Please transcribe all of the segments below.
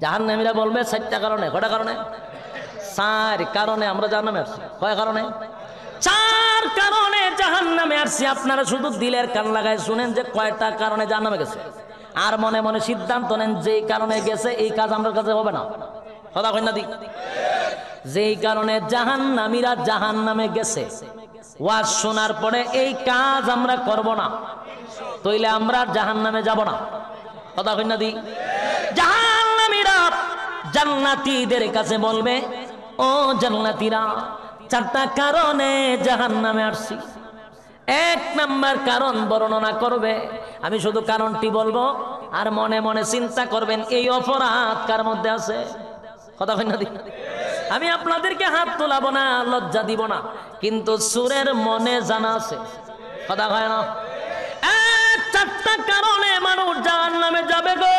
জাহান্নামীরা বলবে 4টা কারণে। কয়টা কারণে? 4 কারণে আমরা জাহান্নামে আসছি। কয় কারণে? 4 কারণে জাহান্নামে আসছি। আপনারা শুধু দিলের কান লাগায় শুনেন যে কয়টা কারণে জাহান্নামে গেছে, আর মনে মনে সিদ্ধান্ত নেন যেই কারণে গেছে এই কাজ আমার কাছে হবে না। কথা কই না দি? যেই কারণে জাহান্নামীরা জাহান্নামে গেছে, ওয়াজ শোনার পরে এই কাজ আমরা করব না, তাইলে আমরা জাহান্নামে যাব না। কথা কই না দি? জাহান্নামীরা জান্নাতীদের কাছে বলবে, ও জান্নাতীরা, 4টা কারণে জাহান্নামে আসছি। 1 নাম্বার কারণ বর্ণনা করবে, আমি শুধু কারণটি বলবো, আর মনে মনে চিন্তা করবেন এই অপরাধ কার মধ্যে আছে। কথা কই না দি? আমি আপনাদেরকে হাত তোলাবো না, লজ্জা দিব না, কিন্তু সুরের মনে জানা আছে। কথা কয় না? 4টা কারণে মানুষ জাহান্নামে যাবে গো।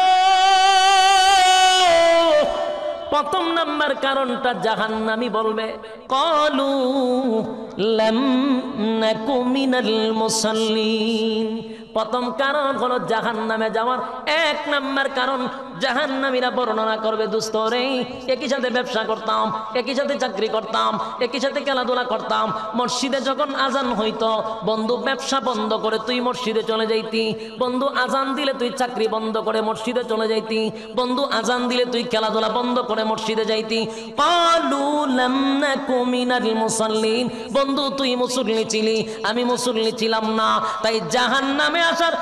প্রথম নাম্বার কারণটা জাহান্নামী বলবে, ক্বালু লাম নাকু মিনাল মুসাল্লিন। প্রথম কারণ হলো জাহান্নামে যাওয়ার 1 নাম্বার কারণ জাহান্নামীরা বর্ণনা করবে, দোস্ত রে, একই সাথে ব্যবসা করতাম, একই সাথে চাকরি করতাম, একই সাথে খেলাধুলা করতাম, মসজিদে যখন আজান হইতো বন্ধু ব্যবসা বন্ধ করে তুই মসজিদে চলে যাইতি, বন্ধু আজান দিলে তুই চাকরি বন্ধ করে মসজিদে চলে যাইতি, বন্ধু আজান দিলে তুই খেলাধুলা বন্ধ করে মসজিদে যাইতি। ক্বালু লাম নাকু মিনাল মুসাল্লিন। বন্ধু তুই মুসল্লি ছিলি, আমি মুসল্লি ছিলাম না, তাই জাহান্নামে আসার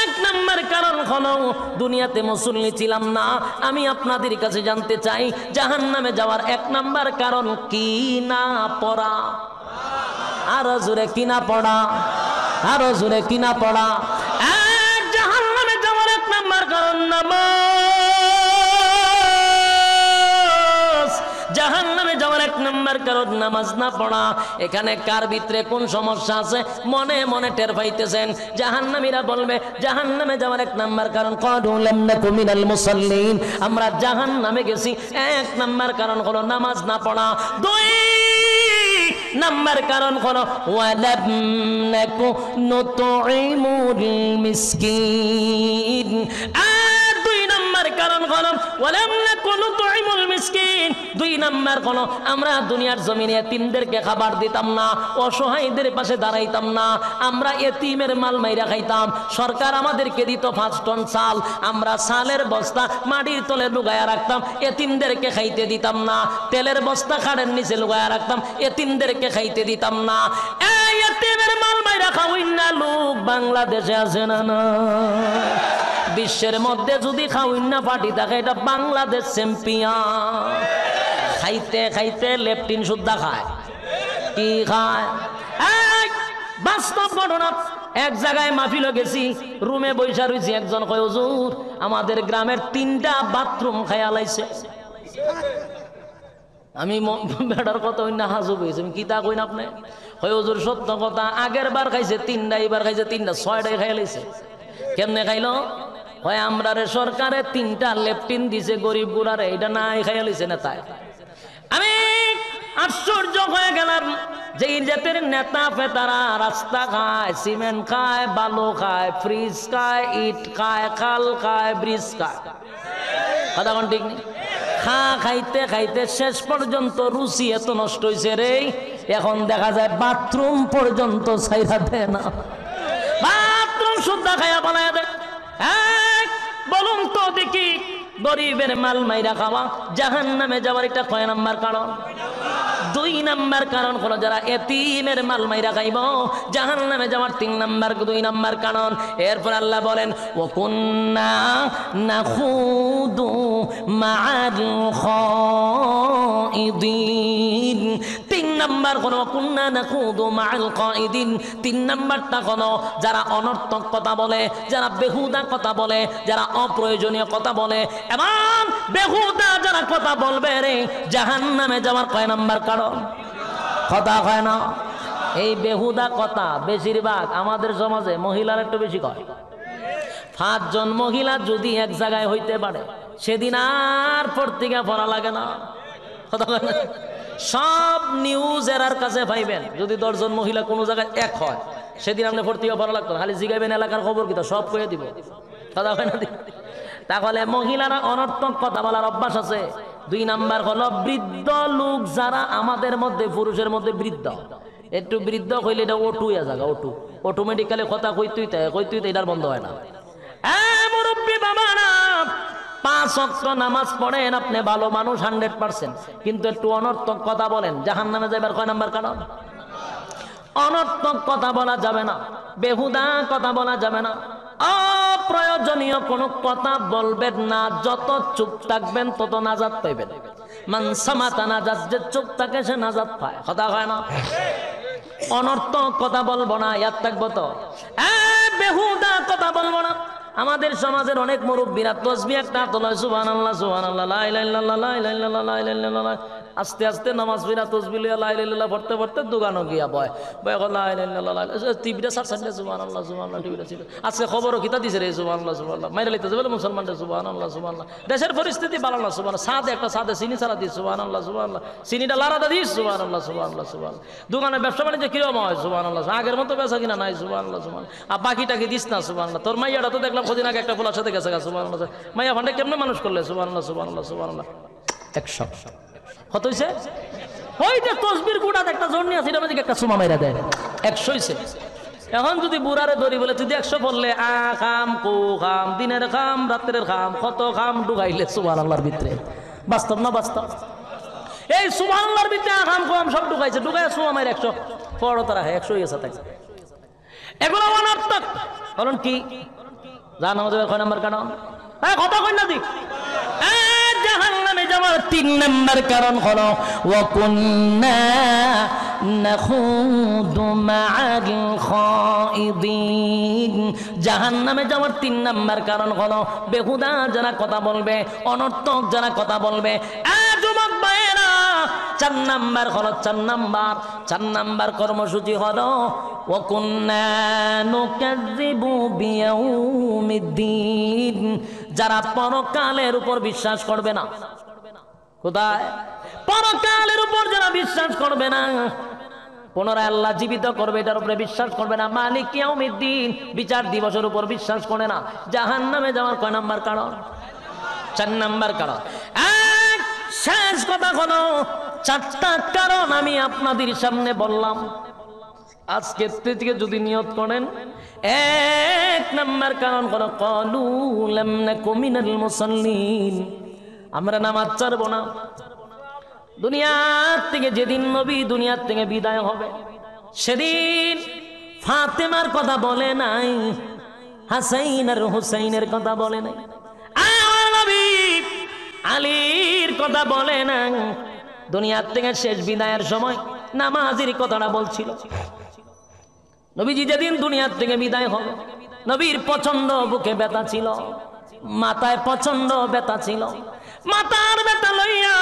1 নাম্বার কারণ হলো দুনিয়াতে মুসল্লি ছিলাম না। আমি আপনাদের কাছে জানতে চাই জাহান্নামে যাওয়ার 1 নাম্বার কারণ কি? না পড়া। আরো জোরে কি না পড়া? আরো জোরে কি না পড়া? জাহান্নামে যাওয়ার 1 নাম্বার কারণ নামাজ। জাহান্নামে যাওয়ার 1 নাম্বার কারণ নামাজ না পড়া। এখানে কার ভিতরে কোন সমস্যা আছে মনে মনে টের পাইতেছেন। জাহান্নামীরা বলবে জাহান্নামে যাওয়ার 1 নাম্বার কারণ ক্বালু লাম নাকু মিনাল মুসাল্লিন। আমরা জাহান্নামে গেছি, 1 নাম্বার কারণ হলো নামাজ না পড়া। 2 নাম্বার কারণ হলো ওয়ালাম নাকু নুতঈমুল মিসকিন। 2 নাম্বার কারণ হলো ওয়ালাম নাকু নুতঈমুল মিসকিন। 2 নাম্বার হলো আমরা দুনিয়ার জমিনে এতিমদেরকে খাবার দিতাম না, অসহায়দের পাশে দাঁড়াইতাম না, আমরা এতিমের মাল মাইরা খাইতাম। সরকার আমাদেরকে দিত 5 টন চাল, আমরা চালের বস্তা মাটির তলে লুকায়া রাখতাম, এতিমদেরকে খাইতে দিতাম না। তেলের বস্তা খাড়ের নিচে লুকায়া রাখতাম, এতিমদেরকে খাইতে দিতাম না। এই এতিমের মাল মাইরা খাওয়াইন না লোক বাংলাদেশে আছে না? না, বিশ্বের মধ্যে যদি খাওয়াইন না পার্টি থাকে এটা বাংলাদেশ চ্যাম্পিয়ন। খাইতে খাইতে লেপটিন সুদ্ধা খায়। কি খায়? বাস্তব ঘটনা। এক জায়গায় মাহফিলে গেছি, রুমে বৈশা রয়েছি, একজন কয় হুজুর আমাদের গ্রামের 3টা বাথরুম খায়া লাইছে। আমি বেটার কথা হই না হাজু হয়েছে, আমি কি তা কই না আপনি? কয় হুজুর সত্য কথা, আগের বার খাইছে 3টা, এবার খাইছে 3টা, 6টাই খাইয়া লাইছে। কেমনে খাইলো? হয় আমরা রে সরকারে 3টা লেপটিন দিছে গরিব গুড়ারে, এটা নাই খাইয়া লাইছে নেতায়। আমি আশ্চর্য হয়ে গেলাম যে এই জাতের নেতা ফেতারা রাস্তা খায়, সিমেন্ট খায়, বালু খায়, ফ্রিজ খায়, ইট খায়, খাল খায়, ব্রিজ খায়। কথা কোন ঠিক নেই? খাইতে খাইতে শেষ পর্যন্ত রুচি এত নষ্ট হয়েছে রে, এখন দেখা যায় বাথরুম পর্যন্ত ছাইরা দেয় না, বাথরুম শুদ্ধা খাইয়া বানায় দেয়। বলুন তো দেখি, গরিবের মাল মাইরা খাওয়া জাহান্নামে যাওয়ার এটা কয় নাম্বার কারণ? 2 নাম্বার কারণ হলো যারা এতিমের মাল মাইরা খাইব জাহান্নামে যাওয়ার 3 নাম্বার 2 নাম্বার কারণ। এরপর আল্লাহ বলেন ওয়া কুন্না নাখুদু মা'আল খাইদিন। 3 নাম্বার হলো কুন্না নাখুদু মা'আল খাইদিন। 3 নাম্বারটা হলো যারা অনর্থক কথা বলে, যারা বেহুদা কথা বলে, যারা অপ্রয়োজনীয় কথা বলে, এবং বেহুদা যারা কথা বলবে রে জাহান্নামে যাওয়ার কয় নাম্বার কারণ? কথা হয় না? এই বেহুদা কথা বেশিরভাগ আমাদের সমাজে মহিলারা একটু বেশি কয়। 5 জন মহিলা যদি এক জায়গায় হইতে পারে সেদিন আর পত্রিকা পড়া লাগে না। কথা হয় না? সব নিউজ এরার কাছে পাইবেন। যদি 10 জন মহিলা কোনো জায়গায় এক হয় সেদিন আপনি পত্রিকা পড়া লাগতো, খালি জিগাইবেন এলাকার খবর কি, তো সব কয়ে দিব। কথা হয় না? তাহলে মহিলারা অনর্থক কথা বলার অভ্যাস আছে। 2 নাম্বার হলো বৃদ্ধ লোক যারা আমাদের মধ্যে, পুরুষের মধ্যে বৃদ্ধ, একটু বৃদ্ধ হইলে এটা ওটু হয়ে যাবে, ওটু অটোমেটিক্যালি কথা কইতুই এটার বন্ধ হয় না। মুরব্বী বাবারা, 5 ওয়াক্ত নামাজ পড়েন, আপনি ভালো মানুষ 100%, কিন্তু একটু অনর্থক কথা বলেন, জাহান্নামে যাবার কয় নাম্বার কারণ? অনর্থক কথা বলা যাবে না, বেহুদা কথা বলা যাবে না, অপ্রয়োজনীয় কোনো কথা বলবেন না। যত চুপ থাকবেন তত নাজাত পাইবেন। মান সামাতা নাজাত, যে চুপ থাকে সে নাজাত পায়, কথা হয় না? অনর্থক কথা বলবো না, ইয়াদ থাকবো তো। বেহুদা কথা বলবো না। আমাদের সমাজের অনেক মুরব্বীরা তাসবিহ একটা তোলা, সুবহানাল্লাহ সুবহানাল্লাহ, লা ইলাহা ইল্লাল্লাহ, লা ইলাহা ইল্লাল্লাহ, লা ইলাহা ইল্লাল্লাহ, আস্তে আস্তে নামাজ পড়া তাসবিহ লা ইলাহা ইল্লাল্লাহ পড়তে পড়তে দোকানে গিয়া বয় লা ইলাহা ইল্লাল্লাহ, টিভিটা সারসানে সুবহানাল্লাহ সুবহানাল্লাহ, টিভিটা ছিল আজকে খবরও কিতা দিছে রে, সুবহানাল্লাহ সুবহানাল্লাহ, মাইরা লইতেছে বলে মুসলমানদের, সুবহানাল্লাহ সুবহানাল্লাহ, দেশের পরিস্থিতি ভালো না, সুবহানাল্লাহ, সাদে একটা সাদে চিনি ছাড়া দিস, সুবহানাল্লাহ সুবহানাল্লাহ, চিনিটা লারাদা দিস, সুবহানাল্লাহ সুবহানাল্লাহ সুবহানাল্লাহ, দোকানে ব্যবসা বাণিজ্য কিরকম হয়, সুবহানাল্লাহ, আগের মতো বেচা কিনা নাই, সুবহানাল্লাহ সুবহানাল্লাহ, আর বাকিটাকে দিস না, সুবহানাল্লাহ, তোর মাইয়াটা তো দেখলাম কদিন আগে একটা পোলার সাথে গেছে, সুবহানাল্লাহ, মাইয়া ফান্ডে কেমনে মানুষ করলে, সুবহানাল্লাহ সুবহানাল্লাহ সুবহানাল্লাহ, 100 কত হইছে? ওই যে তসবির গুড়াত একটা জর্নি আছে, এটা একটা সুমা মাইরা দেয়, 100 হইছে। এখন যদি বুড়ারে ধরি বলে তুই 100 বললে, খাম কো খাম, দিনের খাম রাত্রের খাম, কত খাম ঢুকাইলে সুবহানাল্লাহর ভিতরে, বাস্তব না বাস্তব? এই সুবহানাল্লাহর ভিতরে খাম কো সব ঢুকাইছে, ঢুকাই সুমা মাইরা 100 পড়ো তারা, 100 হইছে তাই। এগুলো অনর্থক। কারণ কি জানো আমাদের কয় নাম্বার কারণ? কথা কই না দিক, জাহান্নামে যাওয়ার 3 নাম্বার কারণ হলো ওয়া কুন্না নাখুদু মা'আল খাইদিন। জাহান্নামে যাওয়ার 3 নাম্বার কারণ হলো বেহুদা যারা কথা বলবে, অনর্থক যারা কথা বলবে। যুবক ভাইয়েরা, 4 নাম্বার হলো, 4 নাম্বার কর্মসূচি হলো ওয়া কুন্না নুকাযযিবু বিয়াউমিদ্দিন। যারা পরকালের উপর বিশ্বাস করবে না, কোথায়? পরকালের উপর যারা বিশ্বাস করবে না, পুনরায় আল্লাহ জীবিত করবে এটার উপরে বিশ্বাস করবে না, মালিক ইয়াউমিদ্দিন বিচার দিবসের উপর বিশ্বাস করে না, জাহান্নামে যাওয়ার কয় নাম্বার কারণ? 4 নাম্বার কারণ। শেষ কথা হলো 4টা কারণ আমি আপনাদের সামনে বললাম। আজকে থেকে যদি নিয়ত করেন, 1 নাম্বার কারণ হলো ক্বালু লাম নাকু মিনাল মুসাল্লিন, আমরা নামাজ ছাড়বো না। দুনিয়ার থেকে যেদিন নবী দুনিয়ার থেকে বিদায় হবে, সেদিন ফাতেমার কথা বলে নাই, হাসাইন আর হুসাইনের কথা বলে নাই, নবী আলীর কথা বলে নাই। দুনিয়ার থেকে শেষ বিদায়ের সময় নামাজের কথাটা বলছিল। নবীজি যেদিন দুনিয়ার থেকে বিদায় হবে, নবীর প্রচন্ড বুকে ব্যথা ছিল, মাথায় প্রচন্ড ব্যথা ছিল। মাথার ব্যথা লইয়া,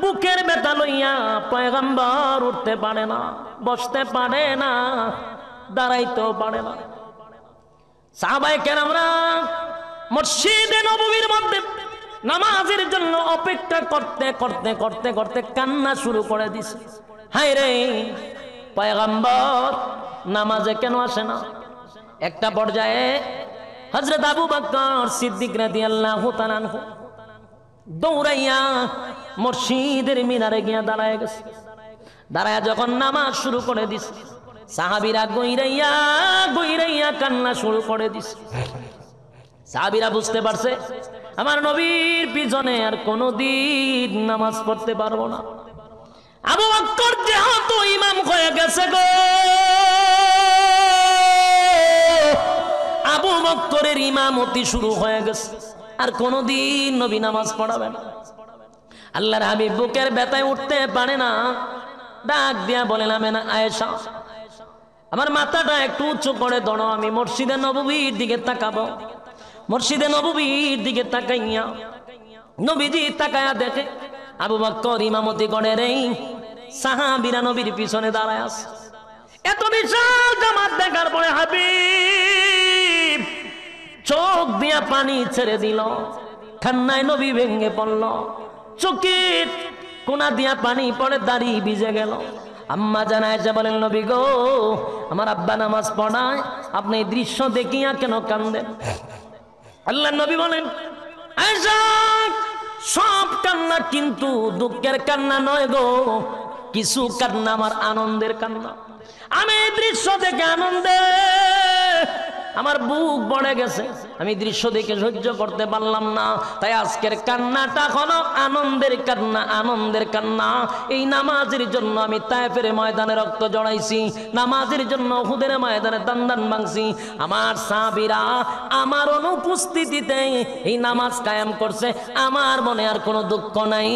বুকের ব্যথা লইয়া পয়গম্বর উঠতে পারে না, বসতে পারে না, দাঁড়াইতেও পারে না। সাহাবায়ে কেরামরা মসজিদে নববীর মধ্যে নামাজের জন্য অপেক্ষা করতে করতে করতে করতে কান্না শুরু করে দিছে। হায় রে, পয়গম্বর নামাজে কেন আসে না? একটা পর্যায়ে হযরত আবু বকর সিদ্দিক রাদিয়াল্লাহু তাআলা আনহু দৌড়াইয়া মসজিদের মিনারে গিয়া দাঁড়ায় গেছে। দাঁড়ায় যখন নামাজ শুরু করে দিছে, সাহাবীরা গইরাইয়া গইরাইয়া কান্না শুরু করে দিছে। সাহাবীরা বুঝতে পারছে আমার নবীর পিছনে আর কোনোদিন নামাজ পড়তে পারবো না। আবু বকর যেহেতু ইমাম হয়ে গেছে গো, আবু বকরের ইমামতি শুরু হয়ে গেছে, আর কোনোদিন নবী নামাজ পড়াবে না। আল্লাহর হাবিব বুকের ব্যথায় উঠতে পারে না, ডাক দিয়া বলেন আমেনা আয়েশা, আমার মাথাটা একটু উঁচু করে ধরো, আমি মসজিদে নববীর দিকে তাকাবো। মসজিদে নববীর দিকে তাকাইয়া নবীজি তাকায়া দেখে আবু বকর ইমামতি করে রে, সাহাবীরা নবীর পিছনে দাঁড়ায় আছে। এত বিশাল জামাত দেখার পরে হাবিব চোখ দিয়া পানি ছেড়ে দিল, কান্নায় নবী ভেঙে পড়ল, চোখের কোনা দিয়া পানি পড়ে দাড়ি ভিজে গেল। আম্মা জান আয়েশা বলেন, নবী গো, আমার আব্বা নামাজ পড়ায়, আপনি এই দৃশ্য দেখিয়া কেন কান্দেন? আল্লাহর নবী বলেন, সব কান্না কিন্তু দুঃখের কান্না নয় গো, কিছু কান্না আমার আনন্দের কান্না। আমি এই দৃশ্য দেখে আনন্দে আমার বুক ভরে গেছে, আমি দৃশ্য দেখে সহ্য করতে পারলাম না। তাই আজকের কান্নাটা হলো আনন্দের কান্না, আনন্দের কান্না। এই নামাজের জন্য আমি তায়েফের ময়দানে রক্ত জড়াইছি, নামাজের জন্য উহুদের ময়দানে দান ভাঙছি। আমার সাহাবীরা আমার অনুপস্থিতিতে এই নামাজ কায়েম করছে, আমার মনে আর কোনো দুঃখ নাই।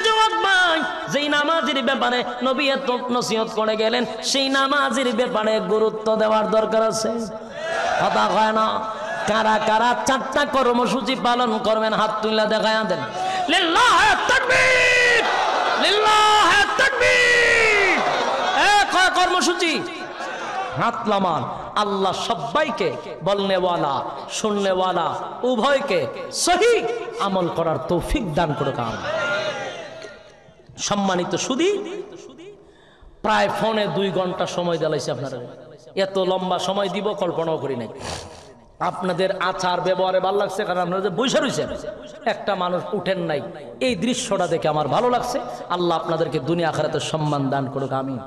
যুবক ভাই, যেই নামাজের ব্যাপারে নবী এত নসিহত করে গেলেন, সেই নামাজের ব্যাপারে গুরুত্ব দেওয়ার দরকার আছে। কথা হয় না? কারা কারা 4টা কর্মসূচি পালন করবেন হাত তুলে দেখায়া দেন। লিল্লাহে তাকবীর, লিল্লাহে তাকবীর। কয় কর্মসূচি? হাত নামান। আল্লাহ সবাইকে বলনেওয়ালা শুননেওয়ালা উভয়কে সহি আমল করার তৌফিক দান করুক। সম্মানিত সুধী, প্রায় ফোনে 2 ঘন্টা সময় দিলাইছি আপনারা। এত লম্বা সময় দিব কল্পনাও করি নাই। আপনাদের আচার ব্যবহারে ভালো লাগছে, কারণ আপনারা যে বসে রয়েছেন, একটা মানুষ উঠেন নাই। এই দৃশ্যটা দেখে আমার ভালো লাগছে। আল্লাহ আপনাদেরকে দুনিয়া আখিরাতে সম্মান দান করুক। আমিন।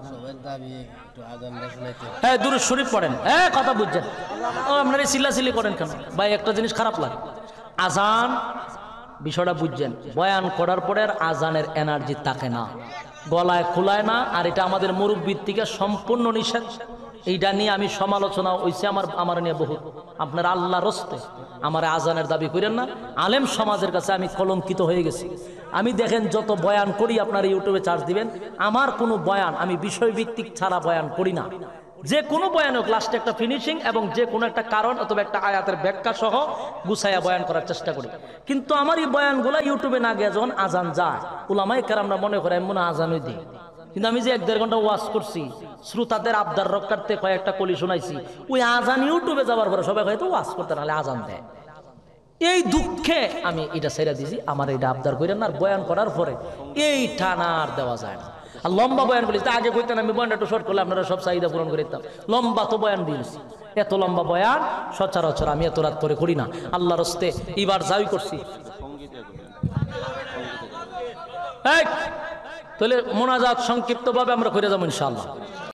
হ্যাঁ, দুরূদ শরীফ পড়েন। হ্যাঁ, কথা বুঝছেন? আপনারা চিল্লাচিল্লি করেন কেন ভাই? একটা জিনিস খারাপ লাগে, আজান বিষয়টা বুঝছেন, বয়ান করার পরে আর আজানের এনার্জি থাকে না, গলায় খোলায় না। আর এটা আমাদের মুরব্বির থেকে সম্পূর্ণ নিষেধ। এইটা নিয়ে আমি সমালোচনা হইছে আমার নিয়ে বহুত। আপনার আল্লাহ রস্তে আমার আজানের দাবি করেন না। আলেম সমাজের কাছে আমি কলঙ্কিত হয়ে গেছি। আমি দেখেন যত বয়ান করি, আপনার ইউটিউবে চার্জ দিবেন, আমার কোনো বয়ান আমি বিষয়ভিত্তিক ছাড়া বয়ান করি না। যে কোনো বয়ান হোক, লাস্টে একটা ফিনিশিং এবং যে কোনো একটা কারণ অথবা একটা আয়াতের ব্যাখ্যা সহ গুছাইয়া বয়ান করার চেষ্টা করি। কিন্তু আমার এই বয়ানগুলো ইউটিউবে না গিয়ে যখন আজান যায়, উলামায়ে কেরামরা মনে করে আমি মনে আজানই দিই। কিন্তু আমি যে 1-1.5 ঘন্টা ওয়াজ করছি, শ্রোতাদের আবদার রক্ষার্থে কয়েকটা কলি শোনাইছি, ওই আজান ইউটিউবে যাওয়ার পরে সবাই হয়তো ওয়াজ করতে নাহলে আজান দেয়। এই দুঃখে আমি এটা ছেড়ে দিছি। আমার এটা আবদার করেন না। আর বয়ান করার পরে এই টানার দেওয়া যায় না। আর লম্বা বয়ান বলিস, আগে কইতেন আমি বয়ানটা একটু শর্ট করলে আপনারা সব চাহিদা পূরণ করে দিতাম। লম্বা তো বয়ান দিয়েছি, এত লম্বা বয়ান সচরাচর আমি এত রাত করে করি না। আল্লাহর হস্তে এবার যাই করছি। তাহলে মোনাজাত সংক্ষিপ্তভাবে আমরা করে যাবো ইনশাআল্লাহ।